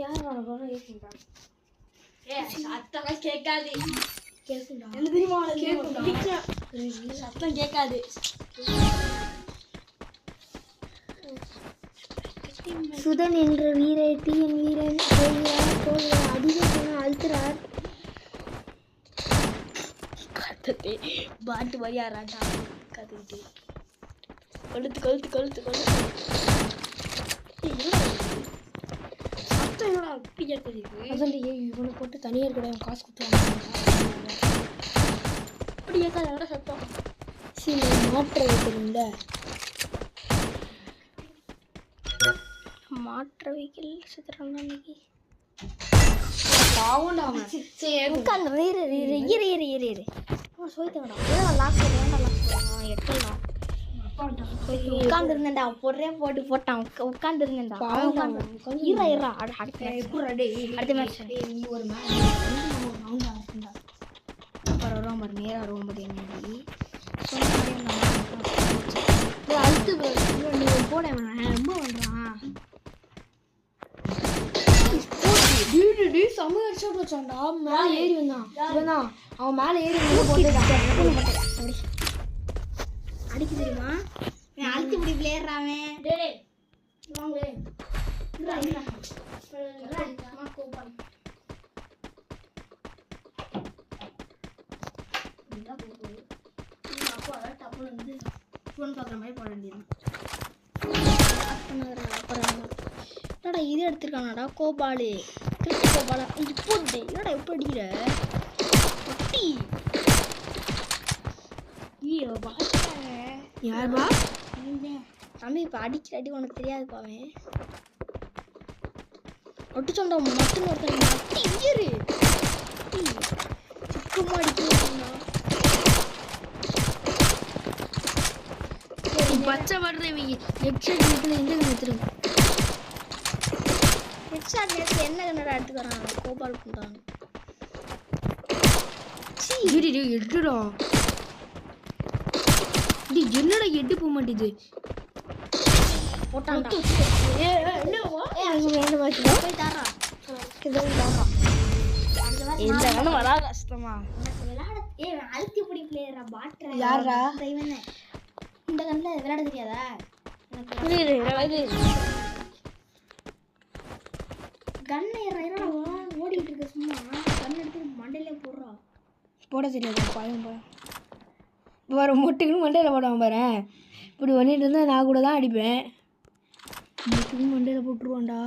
யார் வர கேக்குண்டா சத்தம் கேட்காது. கேக்குண்டா என்ன தெரியுமா கேக்குண்டா சத்தம் கேட்காது. சுதன் என்ற வீரன் வீரன் அதிகம் அழுத்துறார். கத்தத்தை பாட்டு மாதிரி யாராட்டா கத்துக்கிட்டு கொளுத்து கொளுத்து கொளுத்து கொளுத்து. சத்தம் என்னடா அப்படி கேட்குது? அதான் இவனை போட்டு தனியார் கூட காசு கொடுத்துருவாங்க. அப்படி கேட்காது என்னடா சத்தம்? சரி மாற்ற வைக்கிறீங்கள மாற்ற வைக்கல சுத்துறாங்க அன்னைக்கு பாவம்டா அவன். சரி உட்காந்து இரு சொல்லித்தேங்கடா லாக் வேண்டாம் லாக் போடுறான் எட்டலாம் உட்காந்துருந்தேன்டா பொறே போட்டு போட்டான் உட்காந்துருந்தேன்டா இரா அடுத்த மேட்ச் நீ ஒரு மேட்ச் ரவுண்ட் ஆடுறா. அப்புறம் வருவான் பாரு நேராக வருவான் பாரு என்னடி அடுத்து நீ போட ரொம்ப பண்ணுறான் செம்ம ஹெட்ஷாட் வச்சான்டா. மேலே ஏறி வந்தான் அவன் மேலே ஏறி வந்து அடிக்க தெரியுமா அழுத்தி இப்படி விளையாடுறாமே. என்னடா இது எடுத்துருக்கானடா கோபாலு கோபாலா இப்போ என்னடா எப்போ அடிக்கிற யாருப்பா தம்பி இப்போ அடிக்கிற அடி உனக்கு தெரியாதுப்பா அவன் ஒட்டு சொண்டா மட்டும் ஒருத்தன் மட்டி இயரு சிக்கமா அடிக்கிறா பச்சை படுறவங்க ஹெட்ஷாட் நேரத்தில் எந்த நேரத்தில் ஹெட்ஷாட் நேரத்தில் என்ன கண்ணடா எடுத்து வரான் கோபால் பண்ணுறான். எட்டுடா என்னடா எட்டு போக மாட்டேது போட்டான் வரா கஷ்டமா அழுத்தி பிடி பிளேயரா பாட்ரா யாரா இந்த கண்ணில் விளையாட தெரியாதா கண்ணை ஓடிக்கிட்டு இருக்க சும்மா கண் எடுத்து மண்டையிலே போடுறா போட தெரியாது பழம் வர மொட்டுக்குன்னு மண்டையில் போடாமல் பாரு. இப்படி பண்ணிட்டு இருந்தால் நான் கூட தான் அடிப்பேன். மொட்டுக்குன்னு மண்டையில் போட்டுருவான்டா.